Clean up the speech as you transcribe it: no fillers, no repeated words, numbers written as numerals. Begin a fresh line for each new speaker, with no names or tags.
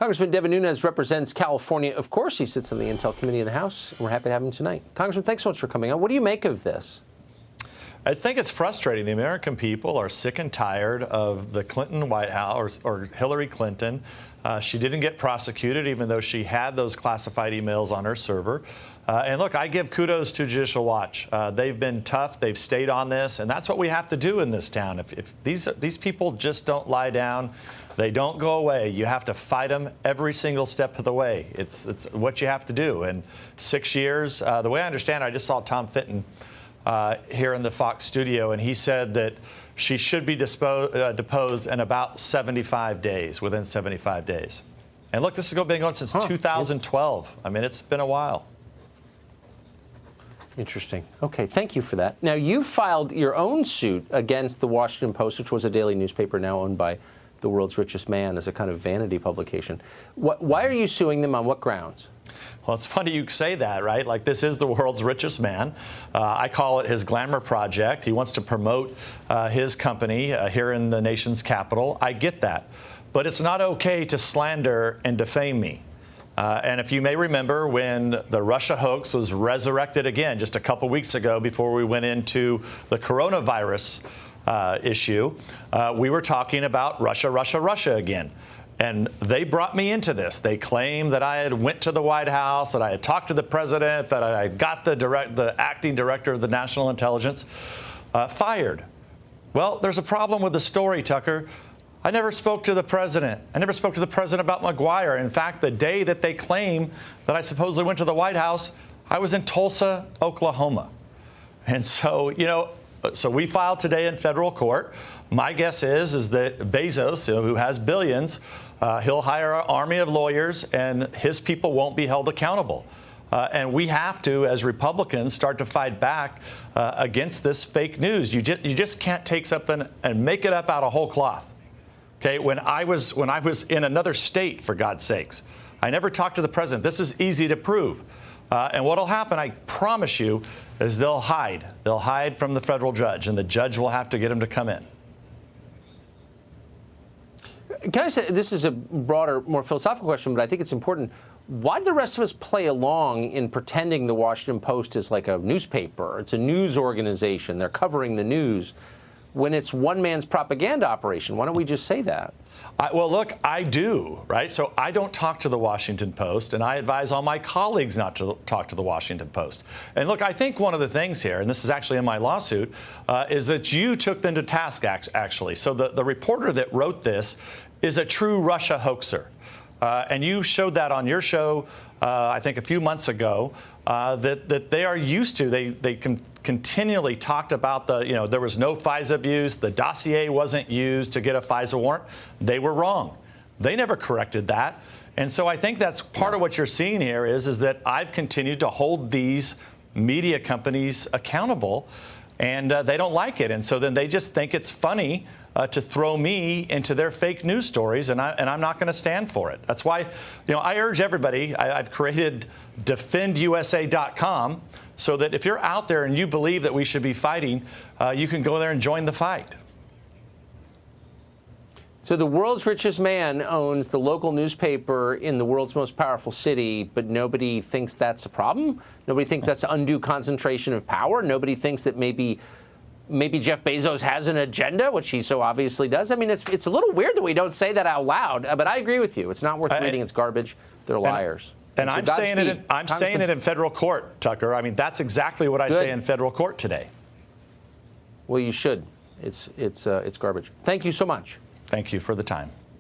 Congressman Devin Nunes represents California. Of course, he sits on the Intel Committee in the House, and we're happy to have him tonight. Congressman, thanks so much for coming on. What do you make of this?
I think it's frustrating. The American people are sick and tired of the Clinton White House or Hillary Clinton. She didn't get prosecuted, even though she had those classified emails on her server. And look, I give kudos to Judicial Watch. They've been tough. They've stayed on this. And that's what we have to do in this town. If these people just don't lie down, they don't go away. You have to fight them every single step of the way. It's what you have to do. And 6 years, the way I understand it, I just saw Tom Fitton here in the Fox studio, and he said that she should be deposed in about 75 days, within 75 days. And look, this has been going since 2012. I mean, it's been a while.
Interesting. Okay, thank you for that. Now, you filed your own suit against the Washington Post, which was a daily newspaper now owned by the world's richest man as a kind of vanity publication. Why are you suing them? On what grounds?
Well, it's funny you say that, right? Like, this is the world's richest man. I call it his glamour project. He wants to promote his company here in the nation's capital. I get that. But it's not okay to slander and defame me. And if you may remember, when the Russia hoax was resurrected again just a couple weeks ago before we went into the coronavirus issue, we were talking about Russia again. And they brought me into this. They claimed that I had went to the White House, that I had talked to the president, that I got the acting director of the National Intelligence fired. Well, there's a problem with the story, Tucker. I never spoke to the president. I never spoke to the president about McGuire. In fact, the day that they claim that I supposedly went to the White House, I was in Tulsa, Oklahoma. And so, so we filed today in federal court. My guess is that Bezos, who has billions, he'll hire an army of lawyers, and his people won't be held accountable. And we have to, as Republicans, start to fight back against this fake news. You just can't take something and make it up out of whole cloth. Okay, when I was in another state, for God's sakes, I never talked to the president. This is easy to prove. And what will happen, I promise you, is they'll hide. They'll hide from the federal judge, and the judge will have to get them to come in.
Can I say, this is a broader, more philosophical question, but I think it's important. Why do the rest of us play along in pretending the Washington Post is like a newspaper? It's a news organization. They're covering the news when it's one man's propaganda operation. Why don't we just say that?
Well, look, I do, right? So I don't talk to the Washington Post, and I advise all my colleagues not to talk to the Washington Post. And look, I think one of the things here, and this is actually in my lawsuit, is that you took them to task, actually. So the reporter that wrote this is a true Russia hoaxer. And you showed that on your show, I think a few months ago, that they are used to. They continually talked about there was no FISA abuse. The dossier wasn't used to get a FISA warrant. They were wrong. They never corrected that. And so I think that's part of what you're seeing here is that I've continued to hold these media companies accountable, and they don't like it. And so then they just think it's funny to throw me into their fake news stories, and I'm not going to stand for it. That's why, I urge everybody. I've created defendusa.com so that if you're out there and you believe that we should be fighting, you can go there and join the fight.
So the world's richest man owns the local newspaper in the world's most powerful city, but nobody thinks that's a problem? Nobody thinks that's undue concentration of power? Nobody thinks that maybe Jeff Bezos has an agenda, which he so obviously does? I mean, it's a little weird that we don't say that out loud, but I agree with you. It's not worth reading. It's garbage. They're liars.
And I'm saying it in federal court, Tucker. I mean, that's exactly what I say in federal court today.
Well, you should. It's garbage. Thank you so much.
Thank you for the time.